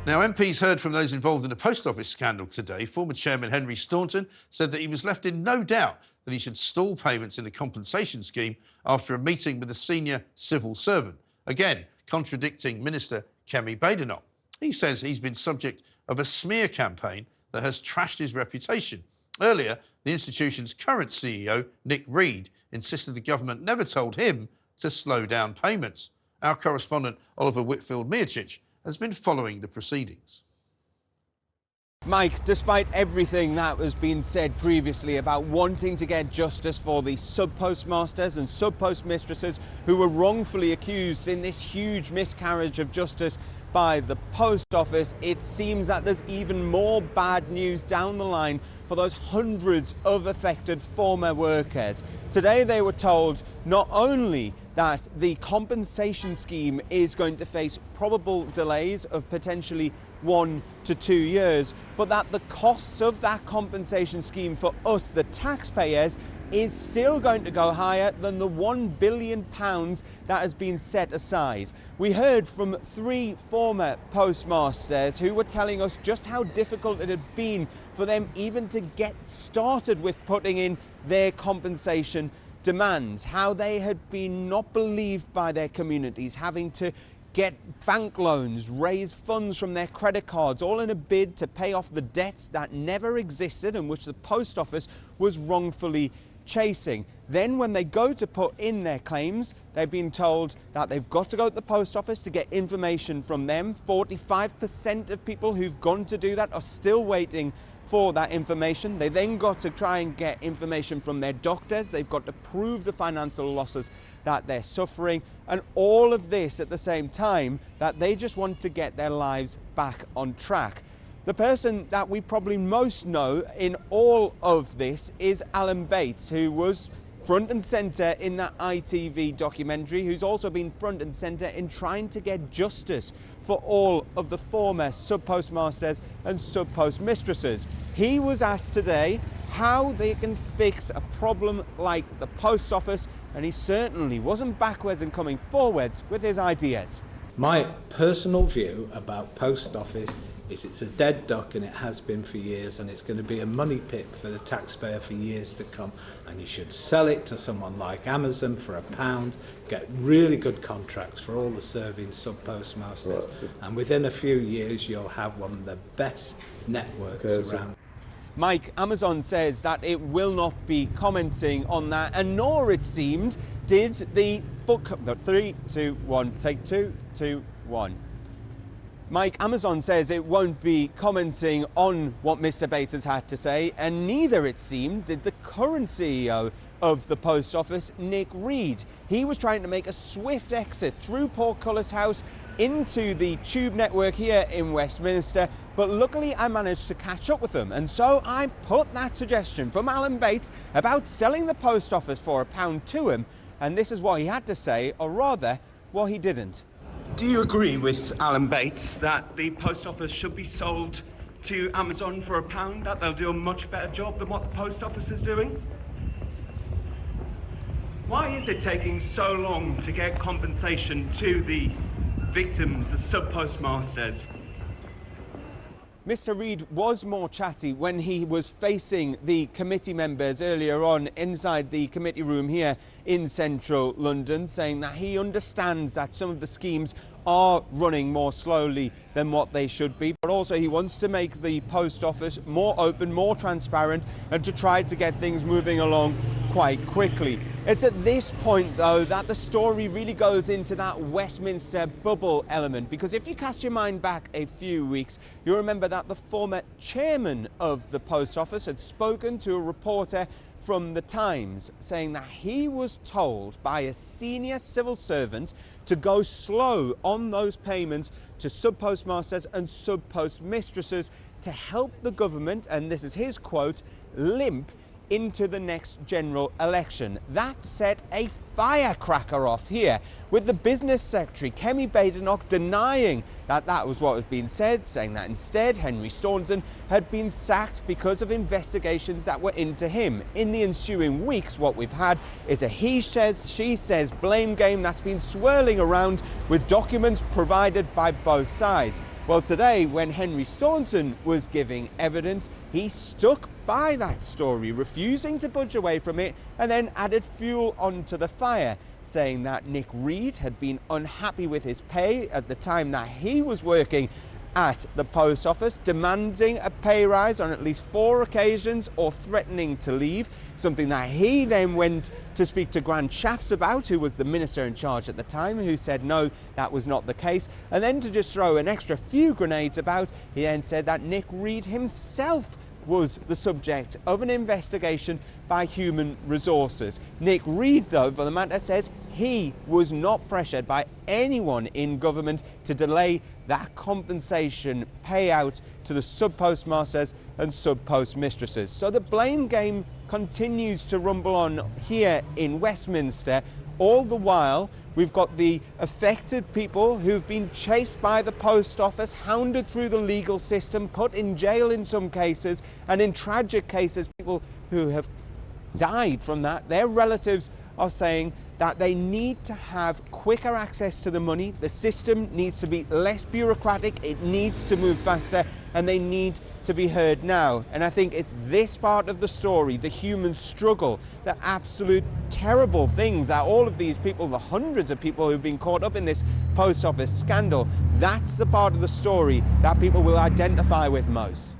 Now, MPs heard from those involved in the post office scandal today. Former chairman Henry Staunton said that he was left in no doubt that he should stall payments in the compensation scheme after a meeting with a senior civil servant, again contradicting Minister Kemi Badenoch. He says he's been subject of a smear campaign that has trashed his reputation. Earlier, the institution's current CEO, Nick Reed, insisted the government never told him to slow down payments. Our correspondent, Oliver Whitfield-Miočić, has been following the proceedings. Mike, despite everything that has been said previously about wanting to get justice for the sub-postmasters and sub-postmistresses who were wrongfully accused in this huge miscarriage of justice by the post office, it seems that there's even more bad news down the line for those hundreds of affected former workers. Today they were told not only that the compensation scheme is going to face probable delays of potentially 1 to 2 years, but that the costs of that compensation scheme for us, the taxpayers, is still going to go higher than the £1 billion that has been set aside. We heard from 3 former postmasters who were telling us just how difficult it had been for them even to get started with putting in their compensation demands, how they had been not believed by their communities, having to get bank loans, raise funds from their credit cards, all in a bid to pay off the debts that never existed and which the post office was wrongfully chasing. Then when they go to put in their claims, they've been told that they've got to go to the post office to get information from them. 45% of people who've gone to do that are still waiting for that information. They then got to try and get information from their doctors. They've got to prove the financial losses that they're suffering, and all of this at the same time that they just want to get their lives back on track. The person that we probably most know in all of this is Alan Bates, who was front and centre in that ITV documentary, who's also been front and centre in trying to get justice for all of the former sub-postmasters and sub-postmistresses. He was asked today how they can fix a problem like the post office, and he certainly wasn't backwards in coming forwards with his ideas. My personal view about post office is it's a dead duck, and it has been for years, and it's going to be a money pit for the taxpayer for years to come, and you should sell it to someone like Amazon for £1, get really good contracts for all the serving sub-postmasters, and within a few years you'll have one of the best networks around. Mike, Amazon says that it will not be commenting on that, and nor, it seemed, did the 3, 2, 1, take 2, 2, 1. Mike, Amazon says it won't be commenting on what Mr. Bates has had to say, and neither, it seemed, did the current CEO of the post office, Nick Reed. He was trying to make a swift exit through Portcullis House into the tube network here in Westminster, but luckily I managed to catch up with him, and so I put that suggestion from Alan Bates about selling the post office for £1 to him, and this is what he had to say, or rather, what he didn't. Do you agree with Alan Bates that the post office should be sold to Amazon for £1, that they'll do a much better job than what the post office is doing? Why is it taking so long to get compensation to the victims, the sub-postmasters? Mr. Reed was more chatty when he was facing the committee members earlier on inside the committee room here in central London, saying that he understands that some of the schemes are running more slowly than what they should be, but also he wants to make the post office more open, more transparent, and to try to get things moving along quite quickly. It's at this point, though, that the story really goes into that Westminster bubble element, because if you cast your mind back a few weeks, you'll remember that the former chairman of the post office had spoken to a reporter from the Times, saying that he was told by a senior civil servant to go slow on those payments to sub-postmasters and sub-postmistresses to help the government, and this is his quote, limp into the next general election. That set a firecracker off here, with the Business Secretary Kemi Badenoch denying that that was what was being said, saying that instead Henry Staunton had been sacked because of investigations that were into him. In the ensuing weeks, what we've had is a he says, she says blame game that's been swirling around with documents provided by both sides. Well, today, when Henry Staunton was giving evidence, he stuck by that story, refusing to budge away from it, and then added fuel onto the fire, saying that Nick Reed had been unhappy with his pay at the time that he was working at the post office, demanding a pay rise on at least 4 occasions or threatening to leave, something that he then went to speak to Grant Shapps about, who was the minister in charge at the time, who said no, that was not the case. And then to just throw an extra few grenades about, he then said that Nick Reed himself was the subject of an investigation by Human Resources. Nick Reed, though, for the matter, says he was not pressured by anyone in government to delay that compensation payout to the sub-postmasters and sub-postmistresses. So the blame game continues to rumble on here in Westminster. All the while, we've got the affected people who've been chased by the post office, hounded through the legal system, put in jail in some cases, and in tragic cases, people who have died from that. Their relatives are saying that they need to have quicker access to the money. The system needs to be less bureaucratic, it needs to move faster, and they need to be heard now. And I think it's this part of the story, the human struggle, the absolute terrible things that all of these people, the hundreds of people who've been caught up in this post office scandal, that's the part of the story that people will identify with most.